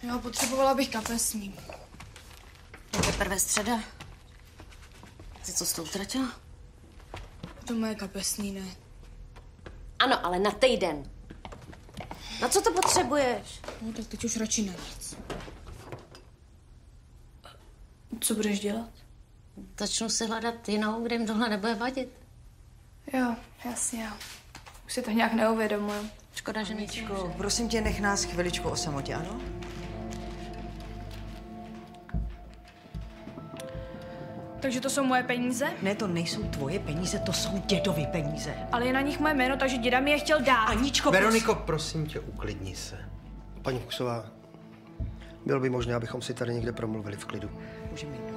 Jo, potřebovala bych kapesní. Je teprve středa. Ty co jsi to utratila? To moje kapesní, ne. Ano, ale na týden. Na co to potřebuješ? No, tak teď už radši na nic. Co budeš dělat? Začnu si hledat jinou, kde jim tohle nebude vadit. Jo, jasně. Už si to nějak neuvědomuju. Škoda, že nejsi. Prosím tě, nech nás chviličku o samotě, ano? Takže to jsou moje peníze? Ne, to nejsou tvoje peníze, to jsou dědovy peníze. Ale je na nich moje jméno, takže děda mi je chtěl dát. Aničko, Veroniko, prosím tě, uklidni se. Paní Fuchsová, bylo by možné, abychom si tady někde promluvili v klidu. Můžeme jít.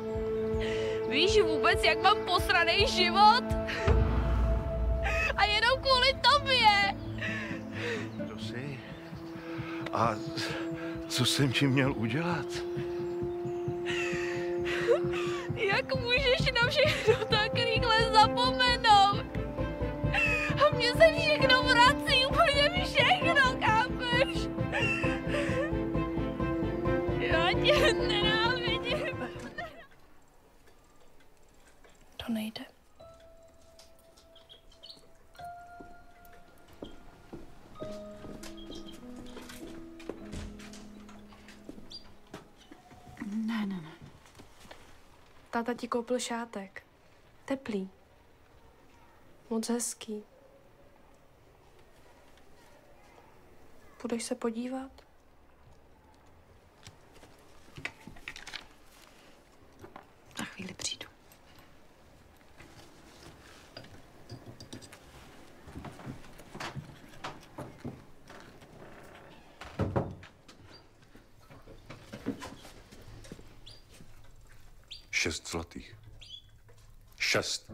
Víš vůbec, jak mám posraný život? A jenom kvůli tobě. Kdo jsi? A co jsem ti měl udělat? Jak můžeš na všechno tak rychle zapomenout? A mně se všechno vrací, úplně všechno, chápeš? Já tě nenávidím. To nejde. Ne. Táta ti koupil šátek. Teplý. Moc hezký. Půjdeš se podívat? Za chvíli přijdu. Šest zlatých. 6.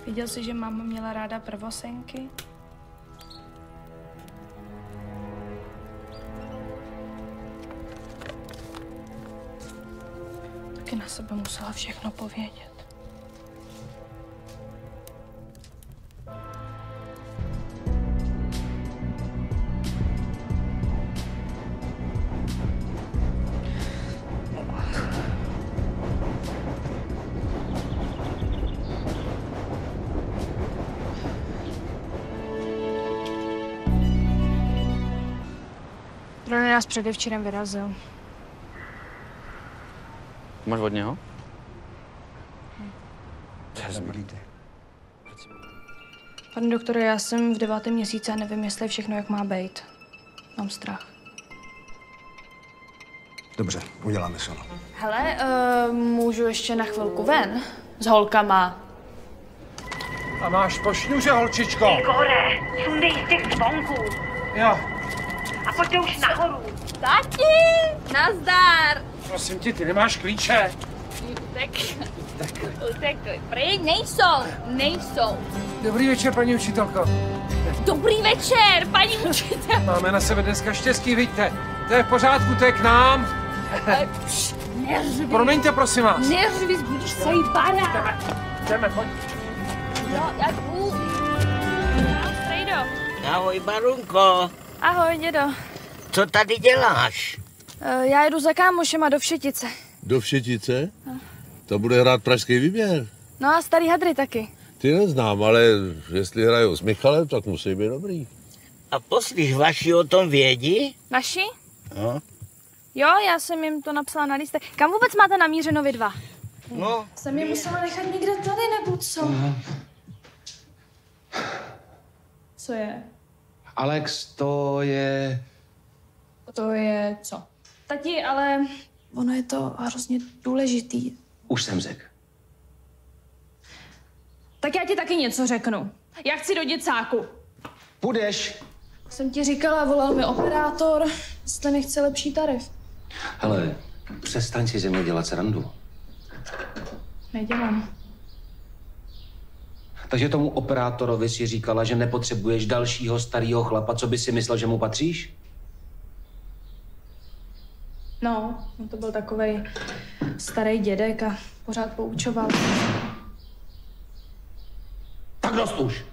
Viděl jsi, že máma měla ráda prvosenky? Taky na sebe musela všechno povědět. Rony nás předevčírem vyrazil. Máš od něho? Pane doktore, já jsem v 9. měsíci a nevím, jestli všechno, jak má být. Mám strach. Dobře, uděláme se. Hele, můžu ještě na chvilku ven? S holkama. A máš po šňůře, holčičko. Igore, sundej z těch zvonků. Jo. A pojďte už nahoru. Tati, nazdar. Prosím tě, ty nemáš klíče. Utekli. Pryč, nejsou. Dobrý večer, paní učitelko. Dobrý večer, paní učitelko. Máme na sebe dneska štěstí, vidíte. To je v pořádku, to je k nám. Neřvi. Promiňte, prosím vás. Neřvi, zbudíš celý barák. Jdeme, pojď. Jo, já jdu. Ahoj, strejdo. Ahoj, Barunko. Ahoj, dědo. Co tady děláš? Já jedu za kámošema do Všetice. Do Všetice? To bude hrát pražský výběr. No a starý hadry taky. Ty neznám, ale jestli hrajou s Michalem, tak musí být dobrý. A poslíš vaši o tom vědí? Naši? No. Jo, já jsem jim to napsala na lístek. Kam vůbec máte namířeno vy dva? No. Jsem je musela nechat někde tady, nebo co? Co je? Alex, to je... To je co? Tati, ale ono je to hrozně důležitý. Už jsem řekl. Tak já ti taky něco řeknu. Já chci do děcáku. Půjdeš. Jsem ti říkala, volal mi operátor, jestli nechce lepší tarif. Hele, přestaň si ze mě dělat srandu. Nedělám. Takže tomu operátorovi si říkala, že nepotřebuješ dalšího starého chlapa, co by si myslel, že mu patříš? No, on to byl takovej starý dědek a pořád poučoval. Tak dost už.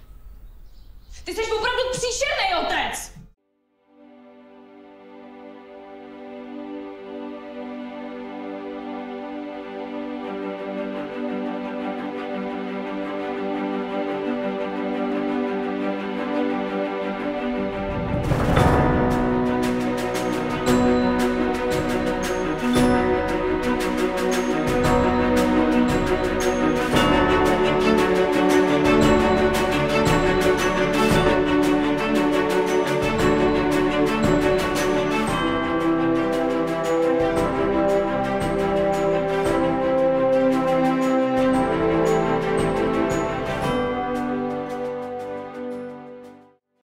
Ty jsi opravdu příšernej,